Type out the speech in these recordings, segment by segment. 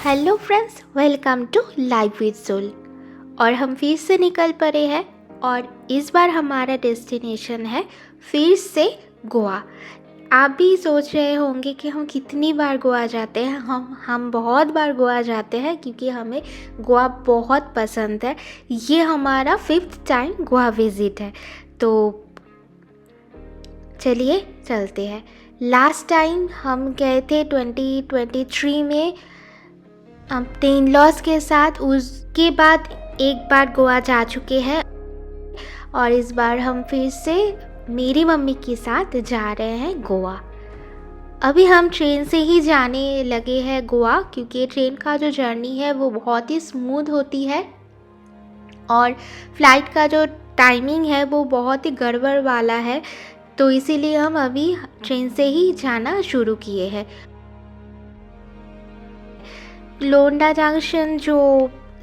Hello friends, welcome to life with soul. और हम फिर से निकल पड़े हैं और इस बार हमारा डेस्टिनेशन है फिर से गोवा। आप भी सोच रहे होंगे कि हम कितनी बार गोवा जाते हैं। हम बहुत बार गोवा जाते हैं क्योंकि हमें गोवा बहुत पसंद है। ये हमारा 5th टाइम गोवा विज़िट है। तो चलिए चलते हैं। लास्ट टाइम हम गए थे 2023 में अपने इन-लॉज के साथ। उसके बाद एक बार गोवा जा चुके हैं और इस बार हम फिर से मेरी मम्मी के साथ जा रहे हैं गोवा। अभी हम ट्रेन से ही जाने लगे हैं गोवा, क्योंकि ट्रेन का जो जर्नी है वो बहुत ही स्मूथ होती है और फ्लाइट का जो टाइमिंग है वो बहुत ही गड़बड़ वाला है। तो इसीलिए हम अभी ट्रेन से ही जाना शुरू किए हैं। लोंडा जंक्शन जो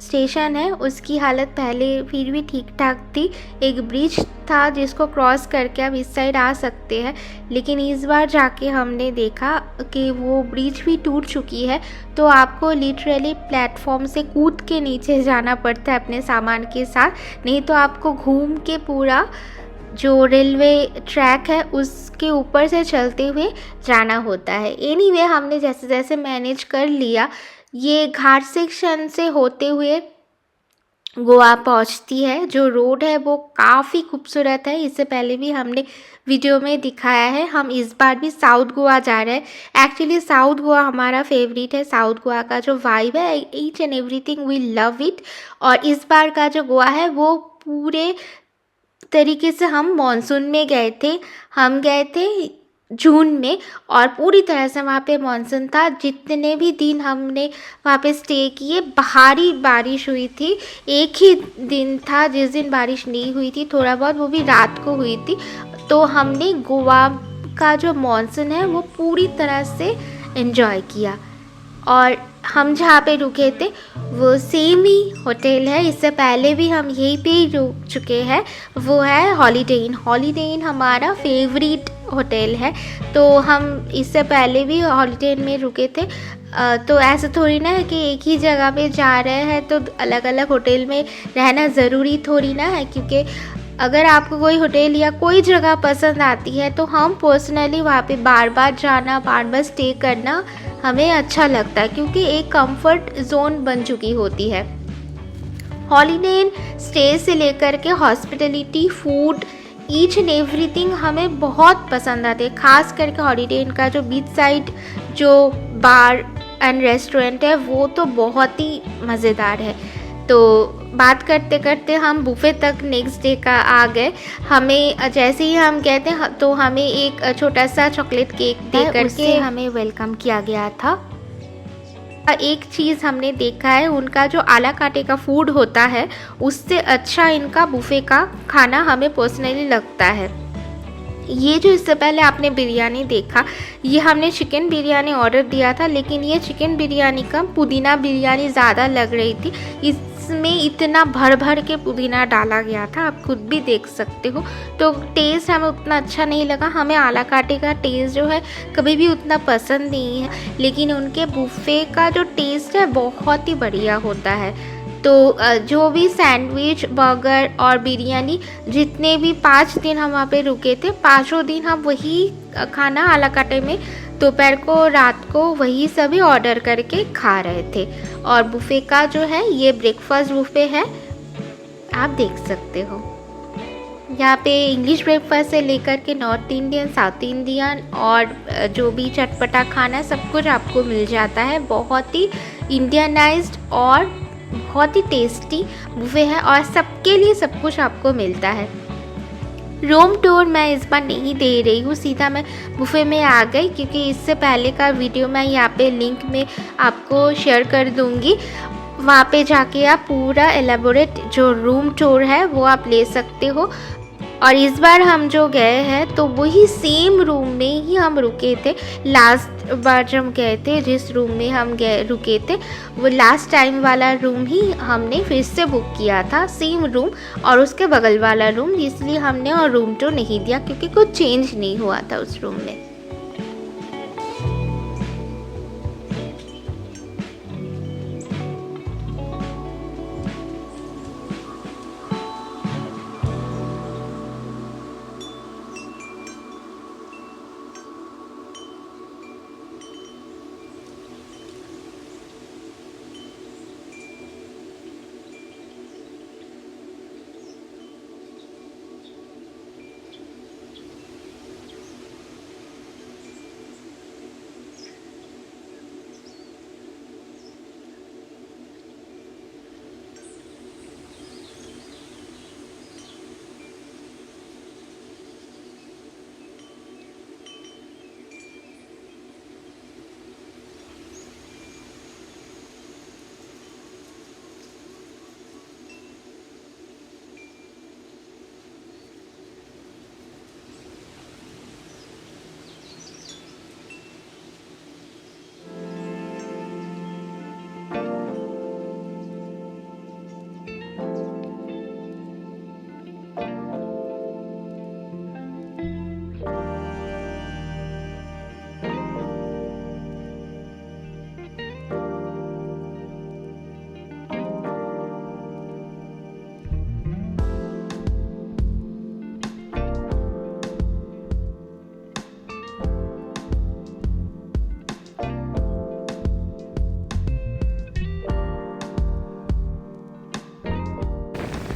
स्टेशन है उसकी हालत पहले फिर भी ठीक ठाक थी। एक ब्रिज था जिसको क्रॉस करके आप इस साइड आ सकते हैं, लेकिन इस बार जाके हमने देखा कि वो ब्रिज भी टूट चुकी है। तो आपको लिटरली प्लेटफॉर्म से कूद के नीचे जाना पड़ता है अपने सामान के साथ, नहीं तो आपको घूम के पूरा जो रेलवे ट्रैक है उसके ऊपर से चलते हुए जाना होता है। एनीवे हमने जैसे जैसे मैनेज कर लिया। ये घाट सेक्शन से होते हुए गोवा पहुंचती है। जो रोड है वो काफ़ी खूबसूरत है। इससे पहले भी हमने वीडियो में दिखाया है। हम इस बार भी साउथ गोवा जा रहे हैं। एक्चुअली साउथ गोवा हमारा फेवरेट है। साउथ गोवा का जो वाइब है, each and everything we love it. और इस बार का जो गोवा है वो पूरे तरीके से हम मॉनसून में गए थे। हम गए थे जून में और पूरी तरह से वहाँ पे मॉनसून था। जितने भी दिन हमने वहाँ पे स्टे किए, भारी बारिश हुई थी। एक ही दिन था जिस दिन बारिश नहीं हुई थी, थोड़ा बहुत, वो भी रात को हुई थी। तो हमने गोवा का जो मॉनसून है वो पूरी तरह से एंजॉय किया। और हम जहाँ पे रुके थे वो सेम ही होटल है। इससे पहले भी हम यहीं पे ही रुक चुके हैं। वो है हॉलीडे इन। हॉलीडे इन हमारा फेवरेट होटल है। तो हम इससे पहले भी हॉलीडे इन में रुके थे। तो ऐसा थोड़ी ना है कि एक ही जगह पे जा रहे हैं तो अलग अलग होटल में रहना ज़रूरी थोड़ी ना है। क्योंकि अगर आपको कोई होटल या कोई जगह पसंद आती है तो हम पर्सनली वहाँ पे बार बार जाना, बार बार स्टे करना हमें अच्छा लगता है, क्योंकि एक कंफर्ट जोन बन चुकी होती है। हॉलीडे इन स्टे से लेकर के hospitality, food, each and everything हमें बहुत पसंद आते हैं। खास करके हॉलीडे इन का जो बीच साइड जो बार एंड रेस्टोरेंट है वो तो बहुत ही मज़ेदार है। तो बात करते करते हम बुफे तक नेक्स्ट डे का आ गए। हमें जैसे ही हम गए थे तो हमें एक छोटा सा चॉकलेट केक दे करके हमें वेलकम किया गया था। एक चीज़ हमने देखा है, उनका जो आला काटे का फूड होता है उससे अच्छा इनका बुफे का खाना हमें पर्सनली लगता है। ये जो इससे पहले आपने बिरयानी देखा, ये हमने चिकन बिरयानी ऑर्डर दिया था, लेकिन ये चिकन बिरयानी कम पुदीना बिरयानी ज़्यादा लग रही थी। इसमें इतना भर भर के पुदीना डाला गया था, आप खुद भी देख सकते हो। तो टेस्ट हमें उतना अच्छा नहीं लगा। हमें आला काटे का टेस्ट जो है कभी भी उतना पसंद नहीं है, लेकिन उनके बुफे का जो टेस्ट है बहुत ही बढ़िया होता है। तो जो भी सैंडविच, बर्गर और बिरयानी, जितने भी 5 दिन हम वहाँ पे रुके थे, 5 दिन हम वही खाना आला काटे में दोपहर को, रात को वही सभी ऑर्डर करके खा रहे थे। और बुफे का जो है ये ब्रेकफास्ट बुफे है, आप देख सकते हो। यहाँ पे इंग्लिश ब्रेकफास्ट से लेकर के नॉर्थ इंडियन, साउथ इंडियन और जो भी चटपटा खाना सब कुछ आपको मिल जाता है। बहुत ही इंडियनाइज्ड और बहुत ही टेस्टी बुफे है और सबके लिए सब कुछ आपको मिलता है। रूम टूर मैं इस बार नहीं दे रही हूँ, सीधा मैं बुफे में आ गई, क्योंकि इससे पहले का वीडियो मैं यहाँ पे लिंक में आपको शेयर कर दूँगी। वहाँ पे जाके आप पूरा एलेबोरेट जो रूम टूर है वो आप ले सकते हो। और इस बार हम जो गए हैं तो वही सेम रूम में ही हम रुके थे। लास्ट बार जब गए थे जिस रूम में हम रुके थे वो लास्ट टाइम वाला रूम ही हमने फिर से बुक किया था, सेम रूम और उसके बगल वाला रूम। इसलिए हमने और रूम टूर नहीं दिया क्योंकि कुछ चेंज नहीं हुआ था उस रूम में।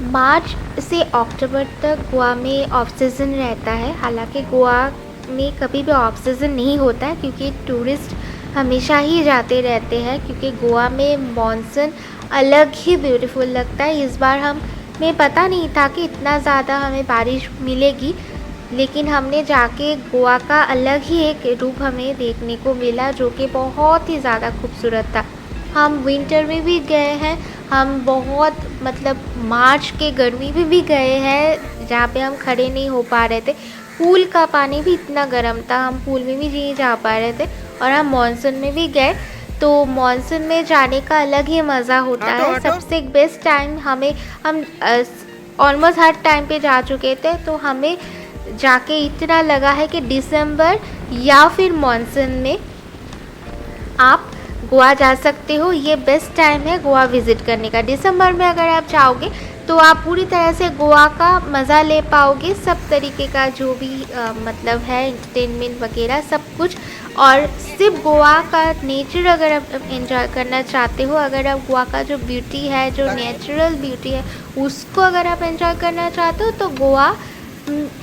मार्च से अक्टूबर तक गोवा में ऑफ सीज़न रहता है। हालांकि गोवा में कभी भी ऑफ सीज़न नहीं होता है क्योंकि टूरिस्ट हमेशा ही जाते रहते हैं, क्योंकि गोवा में मॉनसून अलग ही ब्यूटीफुल लगता है। इस बार हमें पता नहीं था कि इतना ज़्यादा हमें बारिश मिलेगी, लेकिन हमने जाके गोवा का अलग ही एक रूप हमें देखने को मिला जो कि बहुत ही ज़्यादा खूबसूरत था। हम विंटर में भी गए हैं, हम बहुत मतलब मार्च के गर्मी में भी गए हैं जहाँ पे हम खड़े नहीं हो पा रहे थे। पूल का पानी भी इतना गर्म था, हम पूल में भी नहीं जा पा रहे थे। और हम मॉनसून में भी गए, तो मॉनसून में जाने का अलग ही मज़ा होता है। सबसे बेस्ट टाइम हम ऑलमोस्ट हर टाइम पे जा चुके थे, तो हमें जाके इतना लगा है कि दिसंबर या फिर मॉनसून में आप गोवा जा सकते हो। ये बेस्ट टाइम है गोवा विज़िट करने का। दिसंबर में अगर आप जाओगे तो आप पूरी तरह से गोवा का मज़ा ले पाओगे, सब तरीके का जो भी मतलब है एंटरटेनमेंट वगैरह सब कुछ। और सिर्फ गोवा का नेचर अगर आप एंजॉय करना चाहते हो, अगर आप गोवा का जो ब्यूटी है, जो नेचुरल ब्यूटी है, उसको अगर आप एंजॉय करना चाहते हो तो गोवा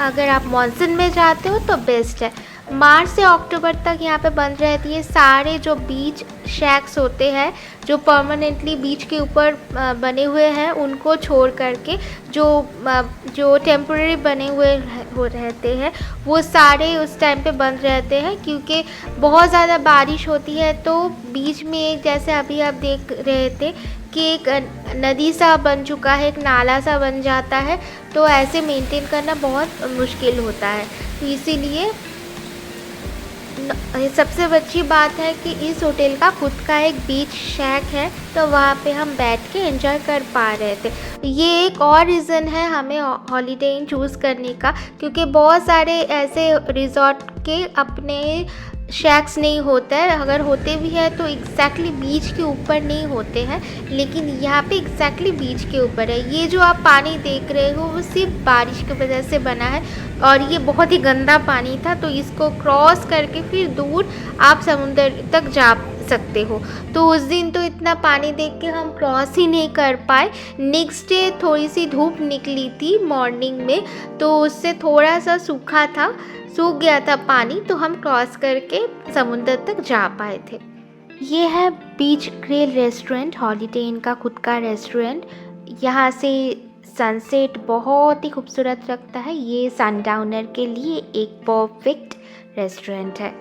अगर आप मानसून में जाते हो तो बेस्ट है। मार्च से अक्टूबर तक यहाँ पे बंद रहती है। सारे जो बीच शैक्स होते हैं जो परमानेंटली बीच के ऊपर बने हुए हैं, उनको छोड़ करके जो टेम्परेरी बने हुए हो रहते हैं वो सारे उस टाइम पे बंद रहते हैं, क्योंकि बहुत ज़्यादा बारिश होती है। तो बीच में एक, जैसे अभी आप देख रहे थे कि एक नदी सा बन चुका है, एक नाला सा बन जाता है, तो ऐसे मेंटेन करना बहुत मुश्किल होता है। तो इसीलिए सबसे अच्छी बात है कि इस होटल का खुद का एक बीच शैक है, तो वहाँ पे हम बैठ के एंजॉय कर पा रहे थे। ये एक और रीज़न है हमें हॉलीडे इन चूज़ करने का, क्योंकि बहुत सारे ऐसे रिजॉर्ट के अपने शैक्स नहीं होता है, अगर होते भी है तो एग्जैक्टली बीच के ऊपर नहीं होते हैं, लेकिन यहाँ पे एग्जैक्टली बीच के ऊपर है। ये जो आप पानी देख रहे हो वो सिर्फ बारिश की वजह से बना है, और ये बहुत ही गंदा पानी था, तो इसको क्रॉस करके फिर दूर आप समुद्र तक जा सकते हो। तो उस दिन तो इतना पानी देख के हम क्रॉस ही नहीं कर पाए। नेक्स्ट डे थोड़ी सी धूप निकली थी मॉर्निंग में, तो उससे थोड़ा सा सूख गया था पानी, तो हम क्रॉस करके समुद्र तक जा पाए थे। ये है बीच ग्रिल रेस्टोरेंट, हॉलीडे इन का खुद का रेस्टोरेंट। यहाँ से सनसेट बहुत ही खूबसूरत लगता है। ये सनडाउनर के लिए एक परफेक्ट रेस्टोरेंट है।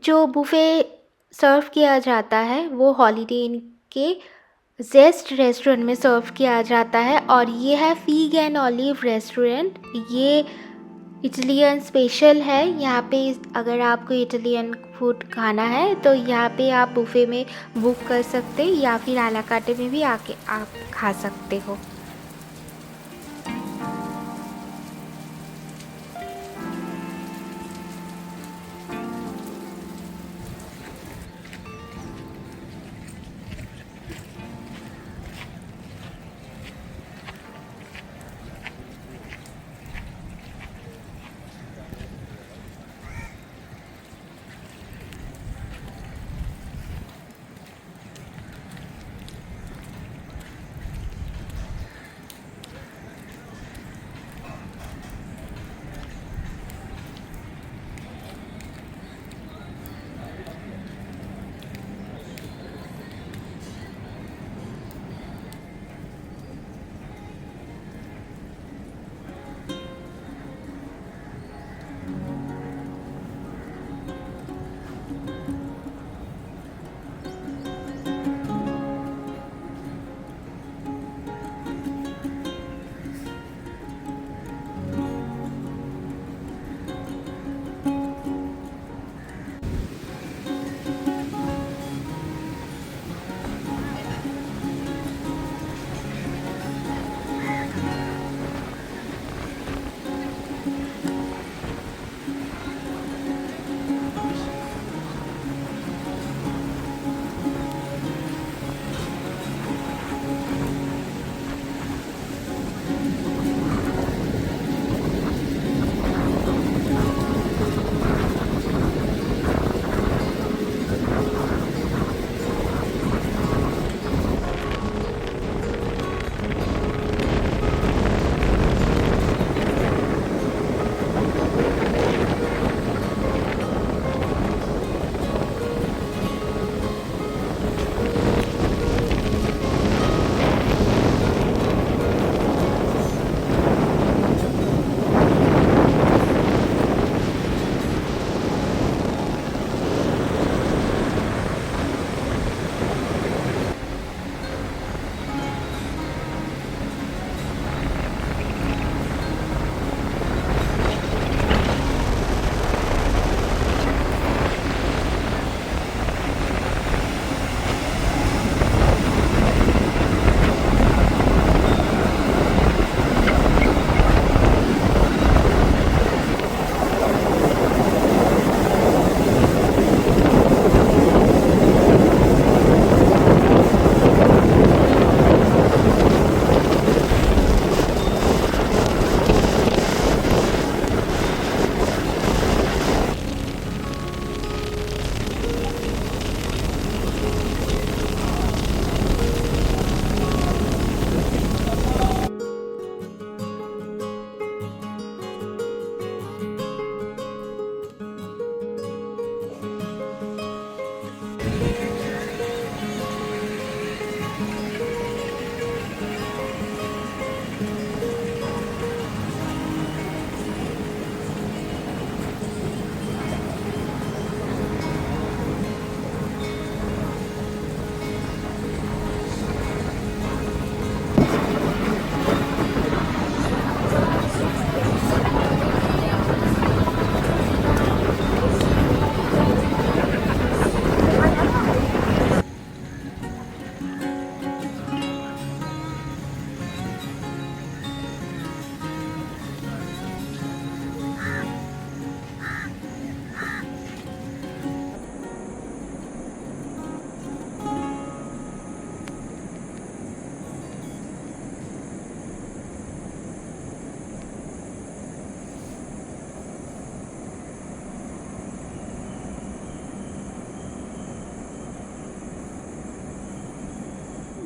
जो बुफे सर्व किया जाता है वो हॉलीडे इन के जेस्ट रेस्टोरेंट में सर्व किया जाता है, और ये है फिग एंड ऑलिव रेस्टोरेंट। ये इटालियन स्पेशल है। यहाँ पे अगर आपको इटालियन फूड खाना है तो यहाँ पे आप बुफे में बुक कर सकते हैं, या फिर आला कार्टे में भी आके आप खा सकते हो।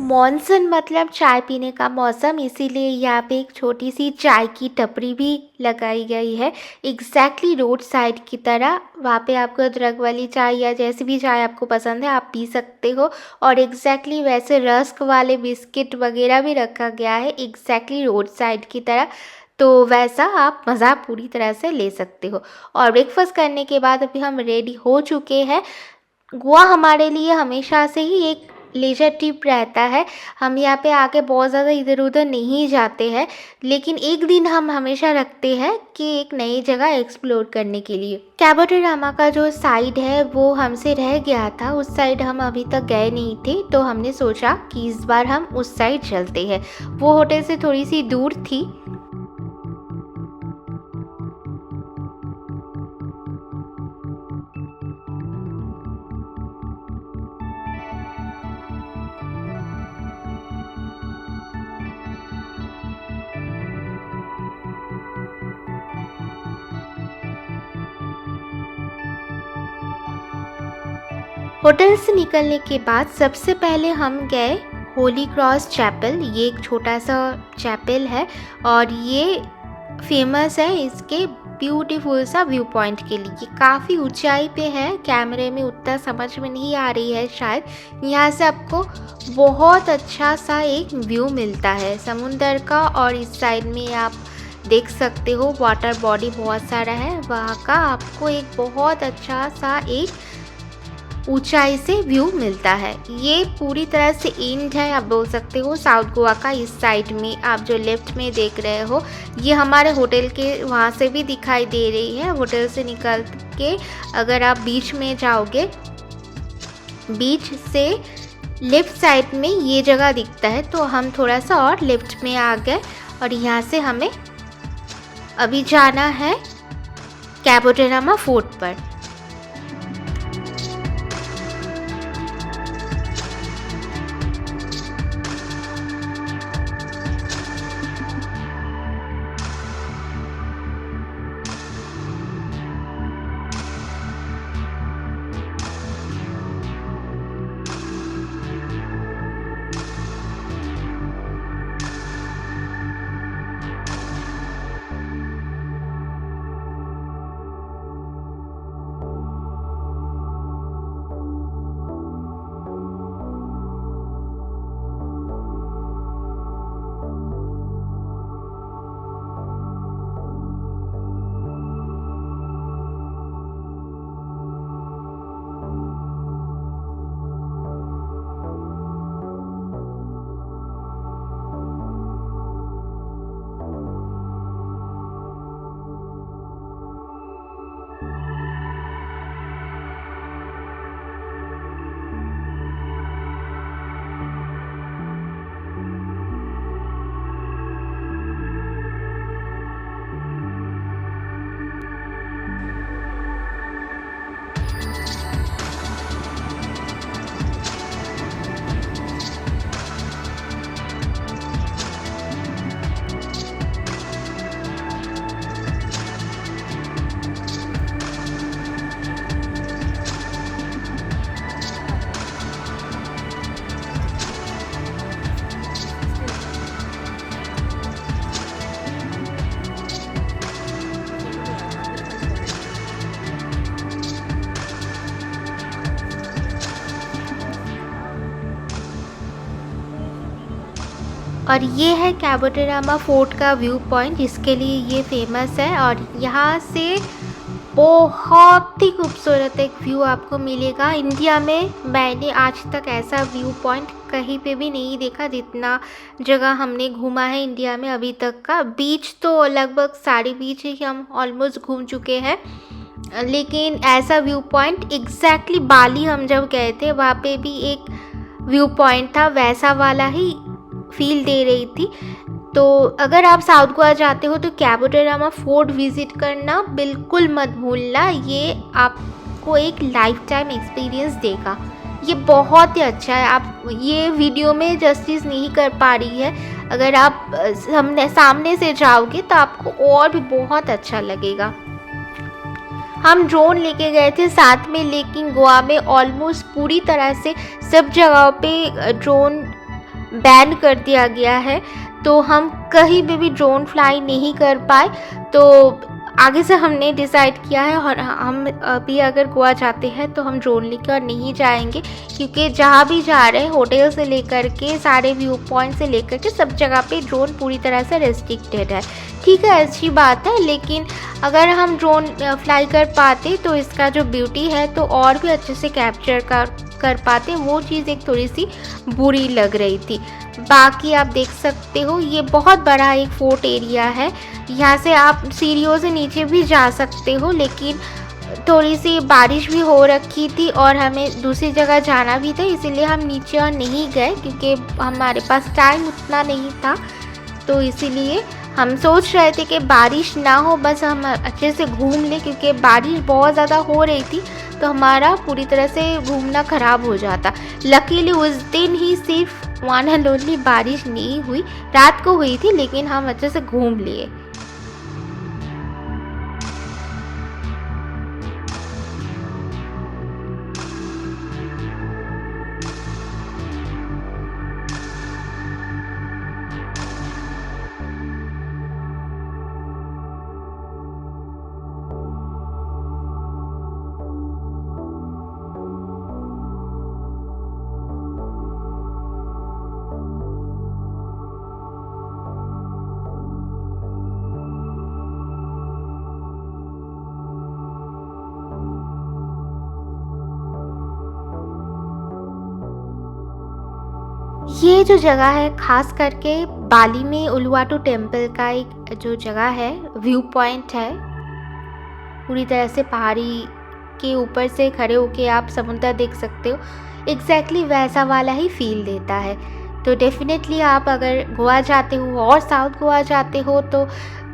मॉनसून मतलब चाय पीने का मौसम, इसीलिए यहाँ पे एक छोटी सी चाय की टपरी भी लगाई गई है एग्जैक्टली रोड साइड की तरह। वहाँ पे आपको अदरक वाली चाय या जैसी भी चाय आपको पसंद है आप पी सकते हो। और एग्जैक्टली वैसे रस्क वाले बिस्किट वगैरह भी रखा गया है एग्जैक्टली रोड साइड की तरह, तो वैसा आप मज़ा पूरी तरह से ले सकते हो। और ब्रेकफास्ट करने के बाद अभी हम रेडी हो चुके हैं। गोवा हमारे लिए हमेशा से ही एक लेजर ट्रिप रहता है। हम यहाँ पे आके बहुत ज़्यादा इधर उधर नहीं जाते हैं, लेकिन एक दिन हम हमेशा रखते हैं कि एक नई जगह एक्सप्लोर करने के लिए। कैबो डे रामा का जो साइड है वो हमसे रह गया था, उस साइड हम अभी तक गए नहीं थे, तो हमने सोचा कि इस बार हम उस साइड चलते हैं। वो होटल से थोड़ी सी दूर थी। होटल से निकलने के बाद सबसे पहले हम गए होली क्रॉस चैपल। ये एक छोटा सा चैपल है और ये फेमस है इसके ब्यूटीफुल सा व्यू पॉइंट के लिए। ये काफ़ी ऊंचाई पे है, कैमरे में उतना समझ में नहीं आ रही है शायद। यहाँ से आपको बहुत अच्छा सा एक व्यू मिलता है समुंदर का, और इस साइड में आप देख सकते हो वाटर बॉडी बहुत सारा है वहाँ का। आपको एक बहुत अच्छा सा एक ऊंचाई से व्यू मिलता है। ये पूरी तरह से एंड है, आप बोल सकते हो साउथ गोवा का। इस साइड में आप जो लेफ्ट में देख रहे हो ये हमारे होटल के वहाँ से भी दिखाई दे रही है। होटल से निकल के अगर आप बीच में जाओगे, बीच से लेफ्ट साइड में ये जगह दिखता है, तो हम थोड़ा सा और लेफ्ट में आ गए और यहाँ से हमें अभी जाना है कैबो डे रामा फोर्ट पर। और ये है कैबो डे रामा फोर्ट का व्यू पॉइंट, जिसके लिए ये फेमस है। और यहाँ से बहुत ही खूबसूरत एक व्यू आपको मिलेगा। इंडिया में मैंने आज तक ऐसा व्यू पॉइंट कहीं पे भी नहीं देखा जितना जगह हमने घूमा है इंडिया में अभी तक का। बीच तो लगभग सारे बीच ही हम ऑलमोस्ट घूम चुके हैं, लेकिन ऐसा व्यू पॉइंट एग्जैक्टली बाली हम जब गए थे वहाँ पे भी एक व्यू पॉइंट था, वैसा वाला ही फील दे रही थी। तो अगर आप साउथ गोवा जाते हो तो कैबो डे रामा फोर्ट विज़िट करना बिल्कुल मत भूलना। ये आपको एक लाइफ टाइम एक्सपीरियंस देगा। ये बहुत ही अच्छा है, आप ये वीडियो में जस्टिस नहीं कर पा रही है। अगर आप सामने से जाओगे तो आपको और भी बहुत अच्छा लगेगा। हम ड्रोन लेके गए थे साथ में, लेकिन गोवा में ऑलमोस्ट पूरी तरह से सब जगहों पे ड्रोन बैन कर दिया गया है, तो हम कहीं पे भी ड्रोन फ्लाई नहीं कर पाए। तो आगे से हमने डिसाइड किया है, और हम अभी अगर गोवा जाते हैं तो हम ड्रोन लेकर नहीं जाएंगे, क्योंकि जहाँ भी जा रहे हैं होटल से लेकर के सारे व्यू पॉइंट से लेकर के सब जगह पे ड्रोन पूरी तरह से रेस्ट्रिक्टेड है। ठीक है, अच्छी बात है, लेकिन अगर हम ड्रोन फ्लाई कर पाते तो इसका जो ब्यूटी है तो और भी अच्छे से कैप्चर कर पाते। वो चीज़ एक थोड़ी सी बुरी लग रही थी। बाकी आप देख सकते हो ये बहुत बड़ा एक फोर्ट एरिया है, यहाँ से आप सीढ़ियों से नीचे भी जा सकते हो, लेकिन थोड़ी सी बारिश भी हो रखी थी और हमें दूसरी जगह जाना भी था, इसीलिए हम नीचे और नहीं गए, क्योंकि हमारे पास टाइम उतना नहीं था। तो इसीलिए हम सोच रहे थे कि बारिश ना हो, बस हम अच्छे से घूम लें, क्योंकि बारिश बहुत ज़्यादा हो रही थी तो हमारा पूरी तरह से घूमना ख़राब हो जाता। लकीली उस दिन ही सिर्फ वन एंड ओनली बारिश नहीं हुई, रात को हुई थी, लेकिन हम अच्छे से घूम लिए। ये जो जगह है खास करके बाली में उलुवाटू टेम्पल का एक जो जगह है, व्यू पॉइंट है, पूरी तरह से पहाड़ी के ऊपर से खड़े होके आप समुद्र देख सकते हो। एग्जैक्टली वैसा वाला ही फील देता है। तो डेफिनेटली आप अगर गोवा जाते हो और साउथ गोवा जाते हो तो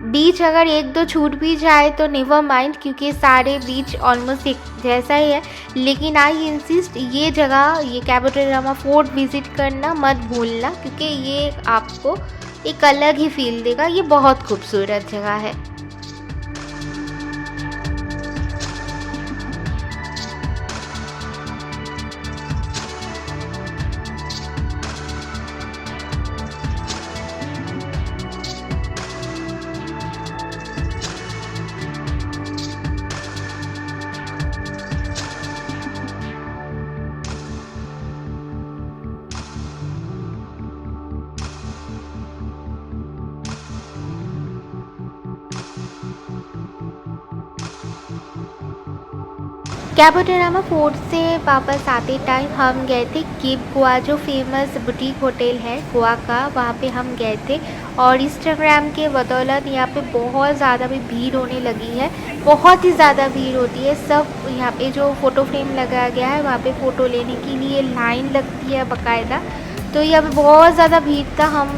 बीच अगर एक दो छूट भी जाए तो नेवर माइंड, क्योंकि सारे बीच ऑलमोस्ट एक जैसा ही है। लेकिन आई इंसिस्ट ये जगह, ये कैबो डे रामा फोर्ट विज़िट करना मत भूलना, क्योंकि ये आपको एक अलग ही फील देगा। ये बहुत खूबसूरत जगह है। कैबो डे रामा फोर्ट से वापस आते टाइम हम गए थे केप गोवा, जो फेमस बुटीक होटल है गोवा का, वहाँ पे हम गए थे। और इंस्टाग्राम के बदौलत यहाँ पे बहुत ज़्यादा भी भीड़ होने लगी है, बहुत ही ज़्यादा भीड़ होती है। सब यहाँ पे जो फ़ोटो फ्रेम लगाया गया है वहाँ पे फ़ोटो लेने के लिए लाइन लगती है बाकायदा। तो यहाँ पे बहुत ज़्यादा भीड़ था, हम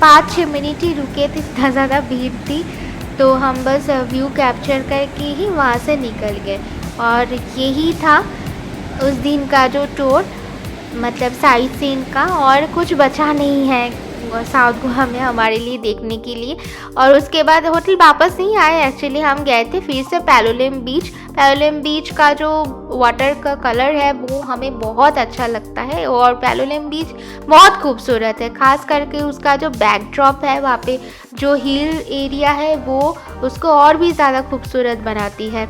5-6 मिनट ही रुके थे, इतना ज़्यादा भीड़ थी। तो हम बस व्यू कैप्चर करके ही वहाँ से निकल गए। और यही था उस दिन का जो टूर, मतलब साइट सीन का, और कुछ बचा नहीं है साउथ गोवा में हमारे लिए देखने के लिए। और उसके बाद होटल वापस नहीं आए, एक्चुअली हम गए थे फिर से पैलोलेम बीच। पैलोलेम बीच का जो वाटर का कलर है वो हमें बहुत अच्छा लगता है, और पैलोलेम बीच बहुत खूबसूरत है। खास करके उसका जो बैकड्रॉप है, वहाँ पे जो हिल एरिया है वो उसको और भी ज़्यादा खूबसूरत बनाती है।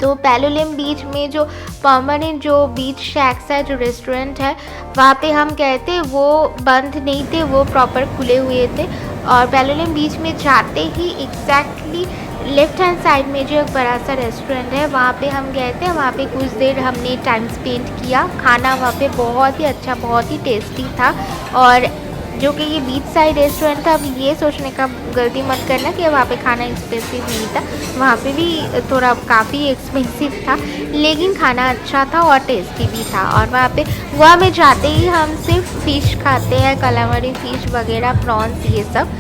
तो पैलोलेम बीच में जो परमानेंट जो बीच शैक्स है, जो रेस्टोरेंट है, वहाँ पे हम गए थे, वो बंद नहीं थे, वो प्रॉपर खुले हुए थे। और पैलोलेम बीच में जाते ही एग्जैक्टली लेफ्ट हैंड साइड में जो एक बड़ा सा रेस्टोरेंट है वहाँ पे हम गए थे। वहाँ पे कुछ देर हमने टाइम स्पेंड किया। खाना वहाँ पे बहुत ही अच्छा, बहुत ही टेस्टी था। और जो कि ये बीच साइड रेस्टोरेंट था, अब ये सोचने का गलती मत करना कि वहाँ पे खाना एक्सपेंसिव नहीं था, वहाँ पे भी थोड़ा काफ़ी एक्सपेंसिव था, लेकिन खाना अच्छा था और टेस्टी भी था। और वहाँ पे गोवा में जाते ही हम सिर्फ फ़िश खाते हैं, कलामरी फ़िश वगैरह, प्रॉन्स, ये सब,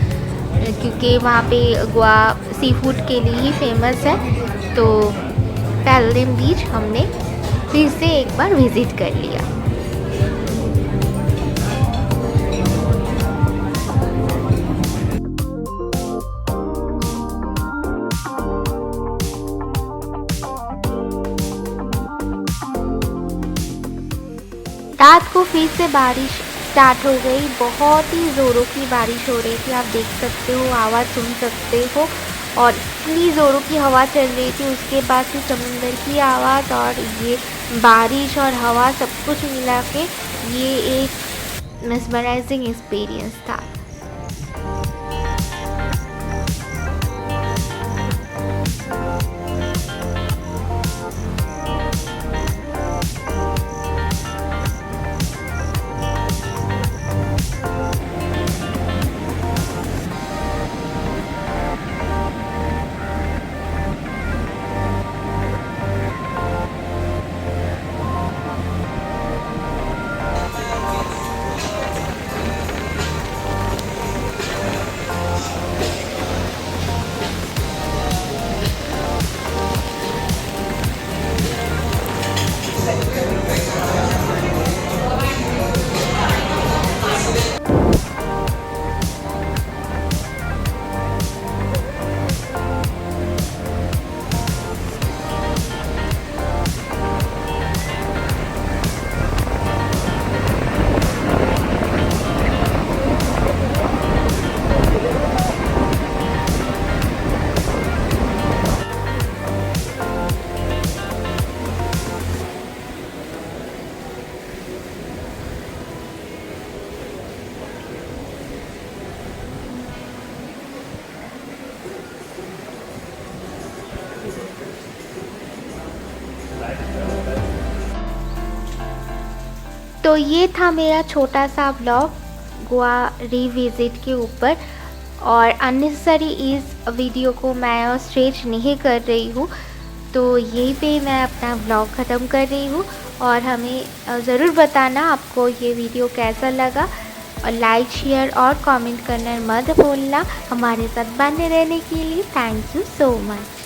क्योंकि वहाँ पे गोवा सी फूड के लिए ही फेमस है। तो पैलोलेम बीच हमने फिर से एक बार विज़िट कर लिया। रात को फिर से बारिश स्टार्ट हो गई। बहुत ही ज़ोरों की बारिश हो रही थी, आप देख सकते हो, आवाज़ सुन सकते हो। और इतनी ज़ोरों की हवा चल रही थी, उसके बाद फिर समुंदर की आवाज़ और ये बारिश और हवा सब कुछ मिला के ये एक मेस्मराइजिंग एक्सपीरियंस था। तो ये था मेरा छोटा सा व्लॉग गोवा रिविज़िट के ऊपर। और अननेसेसरी इस वीडियो को मैं और स्ट्रेच नहीं कर रही हूँ, तो यहीं पे मैं अपना व्लॉग ख़त्म कर रही हूँ। और हमें ज़रूर बताना आपको ये वीडियो कैसा लगा, और लाइक शेयर और कमेंट करना मत भूलना। हमारे साथ बने रहने के लिए थैंक यू सो मच।